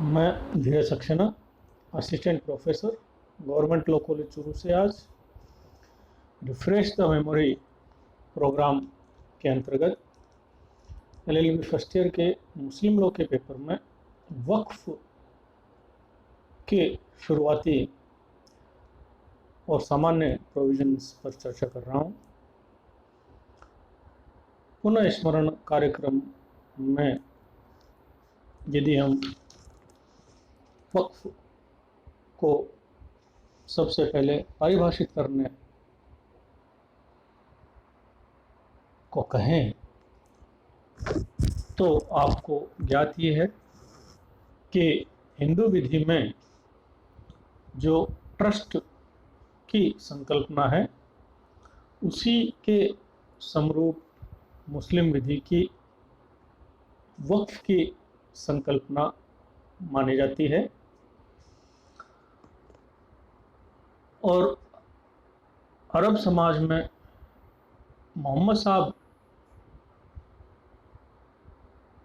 मैं Dheeraj Saxena, assistant professor, government law college Churu से आज रिफ्रेश द मेमोरी प्रोग्राम के अंतर्गत एलएलबी फर्स्ट ईयर के मुस्लिम लॉ के पेपर में वक्फ के शुरुआती और सामान्य प्रोविजंस पर चर्चा कर रहा हूँ। पुनः स्मरण कार्यक्रम में यदि हम वक्फ को सबसे पहले परिभाषित करने को कहें तो आपको ज्ञात ये है कि हिंदू विधि में जो ट्रस्ट की संकल्पना है उसी के समरूप मुस्लिम विधि की वक्फ की संकल्पना मानी जाती है। और अरब समाज में मोहम्मद साहब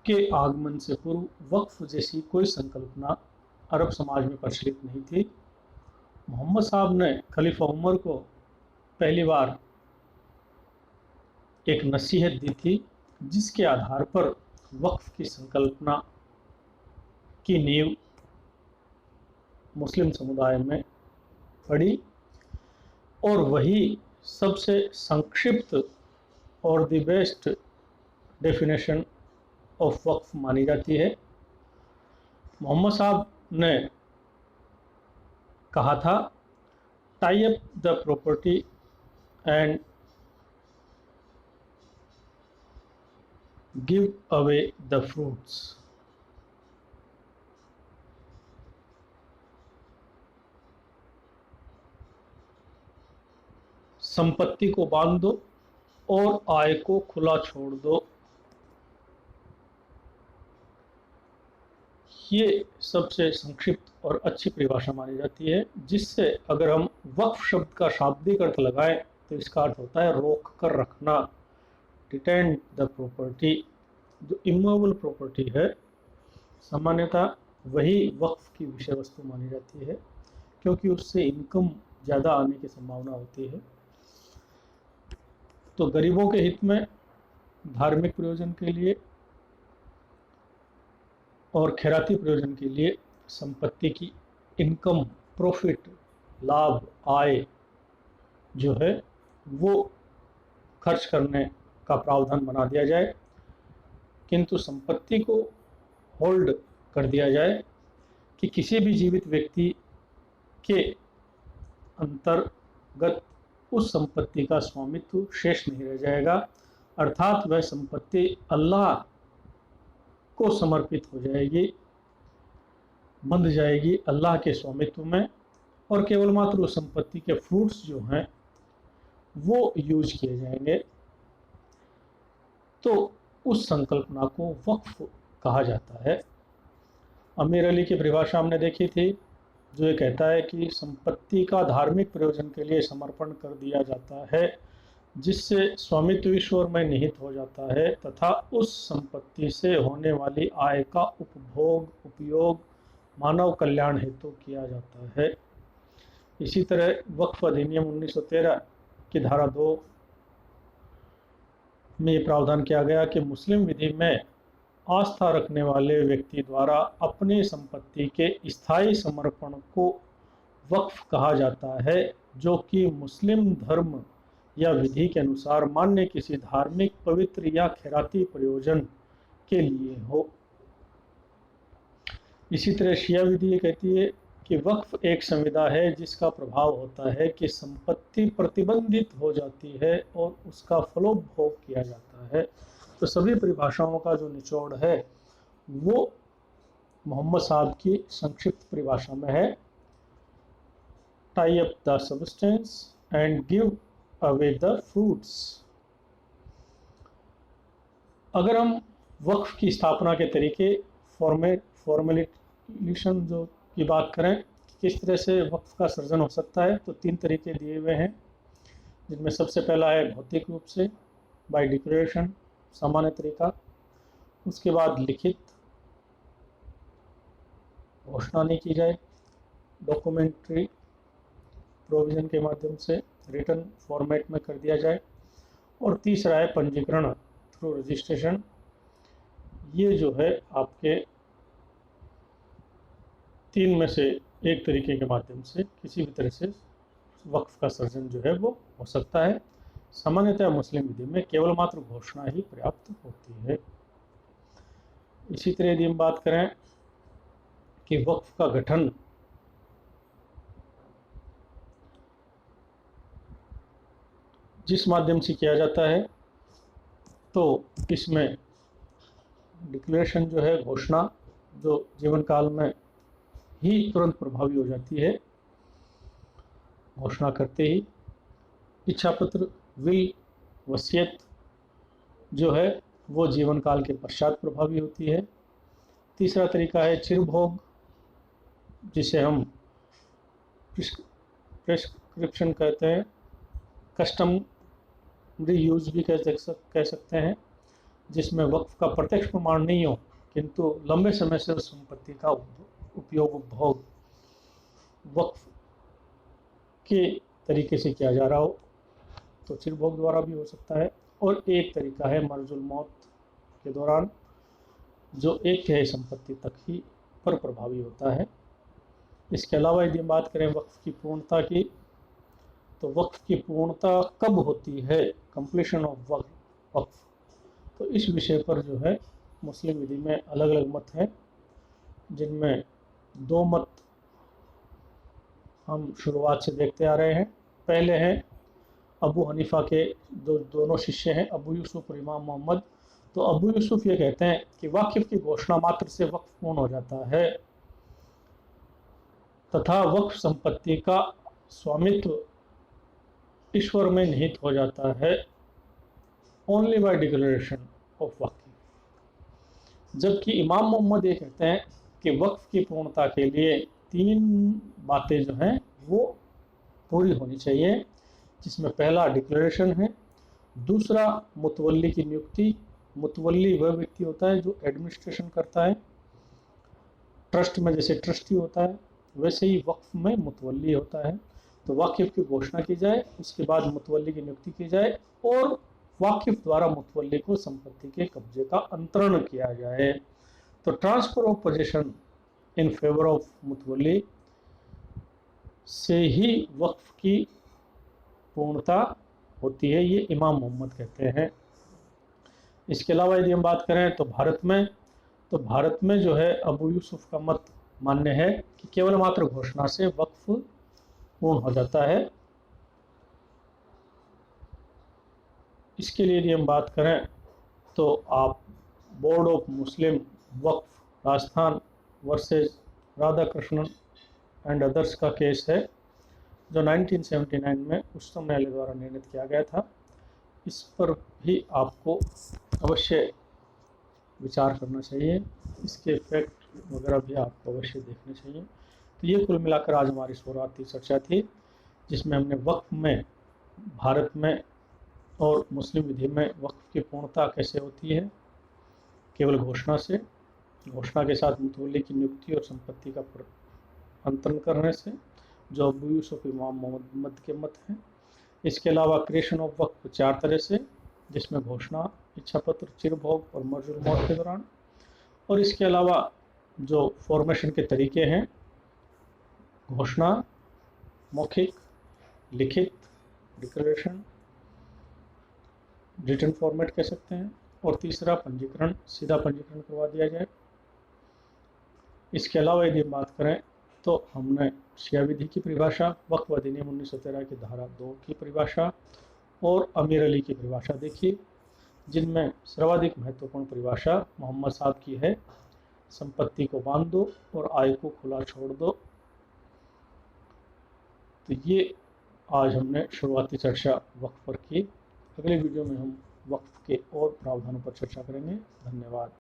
के आगमन से पूर्व वक्फ जैसी कोई संकल्पना अरब समाज में प्रचलित नहीं थी। मोहम्मद साहब ने खलीफा उमर को पहली बार एक नसीहत दी थी जिसके आधार पर वक्फ की संकल्पना की नींव मुस्लिम समुदाय में पड़ी और वही सबसे संक्षिप्त और द बेस्ट डेफिनेशन ऑफ वक्फ मानी जाती है। मोहम्मद साहब ने कहा था, tie up the property and give away the fruits. संपत्ति को बांध दो और आय को खुला छोड़ दो। ये सबसे संक्षिप्त और अच्छी परिभाषा मानी जाती है, जिससे अगर हम वक्फ शब्द का शाब्दिक अर्थ लगाएं तो इसका अर्थ होता है रोक कर रखना, डिटेन द प्रॉपर्टी। जो इमूवेबल प्रॉपर्टी है सामान्यतः वही वक्फ की विषय वस्तु मानी जाती है, क्योंकि उससे इनकम ज़्यादा आने की संभावना होती है। तो गरीबों के हित में, धार्मिक प्रयोजन के लिए और खैराती प्रयोजन के लिए संपत्ति की इनकम, प्रॉफिट, लाभ, आय जो है वो खर्च करने का प्रावधान बना दिया जाए, किंतु संपत्ति को होल्ड कर दिया जाए कि किसी भी जीवित व्यक्ति के अंतर्गत उस संपत्ति का स्वामित्व शेष नहीं रह जाएगा, अर्थात वह संपत्ति अल्लाह को समर्पित हो जाएगी, बंध जाएगी अल्लाह के स्वामित्व में, और केवल मात्र उस संपत्ति के फ्रूट्स जो हैं वो यूज किए जाएंगे। तो उस संकल्पना को वक्फ कहा जाता है। अमीर अली की परिभाषा हमने देखी थी, जो ये कहता है कि संपत्ति का धार्मिक प्रयोजन के लिए समर्पण कर दिया जाता है जिससे स्वामित्व ईश्वर में निहित हो जाता है तथा उस संपत्ति से होने वाली आय का उपयोग मानव कल्याण हेतु किया जाता है। इसी तरह वक्फ अधिनियम 1913 की धारा 2 में ये प्रावधान किया गया कि मुस्लिम विधि में आस्था रखने वाले व्यक्ति द्वारा अपनी संपत्ति के स्थायी समर्पण को वक्फ कहा जाता है, जो कि मुस्लिम धर्म या विधि के अनुसार मान्य किसी धार्मिक, पवित्र या खैराती प्रयोजन के लिए हो। इसी तरह शिया विधि ये कहती है कि वक्फ एक संविदा है जिसका प्रभाव होता है कि संपत्ति प्रतिबंधित हो जाती है और उसका फलोपभोग किया जाता है। तो सभी परिभाषाओं का जो निचोड़ है वो मोहम्मद साहब की संक्षिप्त परिभाषा में है, tie up the substance and give away the fruits. अगर हम वक्फ की स्थापना के तरीके, फॉर्मेलिटेशन जो की बात करें, किस तरह से वक्फ का सृजन हो सकता है, तो 3 तरीके दिए हुए हैं, जिनमें सबसे पहला है भौतिक रूप से, बाय डिक्लेरेशन, सामान्य तरीका। उसके बाद लिखित घोषणा नहीं की जाए, डॉक्यूमेंट्री प्रोविज़न के माध्यम से रिटर्न फॉर्मेट में कर दिया जाए। और तीसरा है पंजीकरण थ्रू रजिस्ट्रेशन। ये जो है आपके 3 में से एक तरीके के माध्यम से किसी भी तरह से वक्फ का सृजन जो है वो हो सकता है। सामान्यतः मुस्लिम विधि में केवल मात्र घोषणा ही पर्याप्त होती है। इसी तरह यदि हम बात करें कि वक्फ का गठन जिस माध्यम से किया जाता है, तो इसमें डिक्लेरेशन जो है, घोषणा, जो जीवन काल में ही तुरंत प्रभावी हो जाती है घोषणा करते ही। इच्छा पत्र, विल, वसीयत जो है वो जीवन काल के पश्चात प्रभावी होती है। तीसरा तरीका है चिरभोग, जिसे हम प्रेस्क्रिप्शन कहते हैं, कस्टमरी यूज भी कह सकते हैं, जिसमें वक्फ का प्रत्यक्ष प्रमाण नहीं हो किंतु लंबे समय से उस संपत्ति का उपयोग उपभोग वक्फ के तरीके से किया जा रहा हो, तो चिरभोग द्वारा भी हो सकता है। और एक तरीका है मर्जुल मौत के दौरान, जो 1/3 संपत्ति तक ही पर प्रभावी होता है। इसके अलावा यदि हम बात करें वक्फ की पूर्णता की, तो वक्फ की पूर्णता कब होती है, कंप्लीशन ऑफ वक्फ, तो इस विषय पर जो है मुस्लिम विधि में अलग अलग मत हैं, जिनमें 2 मत हम शुरुआत से देखते आ रहे हैं। पहले हैं अबू हनीफा के दोनों शिष्य हैं, अबू यूसुफ और इमाम मोहम्मद। तो अबू यूसुफ ये कहते हैं कि वाकिफ की घोषणा मात्र से वक्फ पूर्ण हो जाता है तथा वक्फ संपत्ति का स्वामित्व ईश्वर में निहित हो जाता है, ओनली बाय डिक्लेरेशन ऑफ वक्फ। जबकि इमाम मोहम्मद ये कहते हैं कि वक्फ की पूर्णता के लिए 3 बातें जो हैं वो पूरी होनी चाहिए, जिसमें पहला डिक्लेरेशन है, दूसरा मुतवल्ली की नियुक्ति। मुतवल्ली वह व्यक्ति होता है जो एडमिनिस्ट्रेशन करता है, ट्रस्ट में जैसे ट्रस्टी होता है वैसे ही वक्फ में मुतवल्ली होता है। तो वाकिफ की घोषणा की जाए, उसके बाद मुतवल्ली की नियुक्ति की जाए और वाकिफ द्वारा मुतवल्ली को संपत्ति के कब्जे का अंतरण किया जाए। तो transfer of position in favour of मुतवल्ली से ही वक्फ की पूर्णता होती है, ये इमाम मोहम्मद कहते हैं। इसके अलावा यदि हम बात करें तो भारत में जो है अबू यूसुफ का मत मान्य है कि केवल मात्र घोषणा से वक्फ पूर्ण हो जाता है। इसके लिए यदि हम बात करें तो आप board of Muslim Waqf Rajasthan versus Radhakrishnan and others का केस है, जो 1979 में उच्चतम न्यायालय द्वारा निर्णित किया गया था। इस पर भी आपको अवश्य विचार करना चाहिए, इसके इफेक्ट वगैरह भी आपको अवश्य देखने चाहिए। तो ये कुल मिलाकर आज हमारी शुरुआती चर्चा थी, जिसमें हमने वक्फ में भारत में और मुस्लिम विधि में वक्फ की पूर्णता कैसे होती है, केवल घोषणा से, घोषणा के साथ मुतवल्ली की नियुक्ति और संपत्ति का अंतरण करने से, जो अबू यूसुफ इमाम मोहम्मद के मत हैं। इसके अलावा क्रिएशन ऑफ वक्फ 4 तरह से, जिसमें घोषणा, इच्छा पत्र, चिरभोग और मर्जुल मौत के दौरान। और इसके अलावा जो फॉर्मेशन के तरीके हैं, घोषणा, मौखिक, लिखित, डिक्लेरेशन, रिटन फॉर्मेट कह सकते हैं, और तीसरा पंजीकरण, सीधा पंजीकरण करवा दिया जाए। इसके अलावा यदि हम बात करें तो हमने शिया विधि की परिभाषा, वक्फ अधिनियम 1913 की धारा 2 की परिभाषा और अमीर अली की परिभाषा देखी, जिनमें सर्वाधिक महत्वपूर्ण परिभाषा मोहम्मद साहब की है, संपत्ति को बांध दो और आय को खुला छोड़ दो। तो ये आज हमने शुरुआती चर्चा वक्फ पर की। अगले वीडियो में हम वक्फ के और प्रावधानों पर चर्चा करेंगे। धन्यवाद।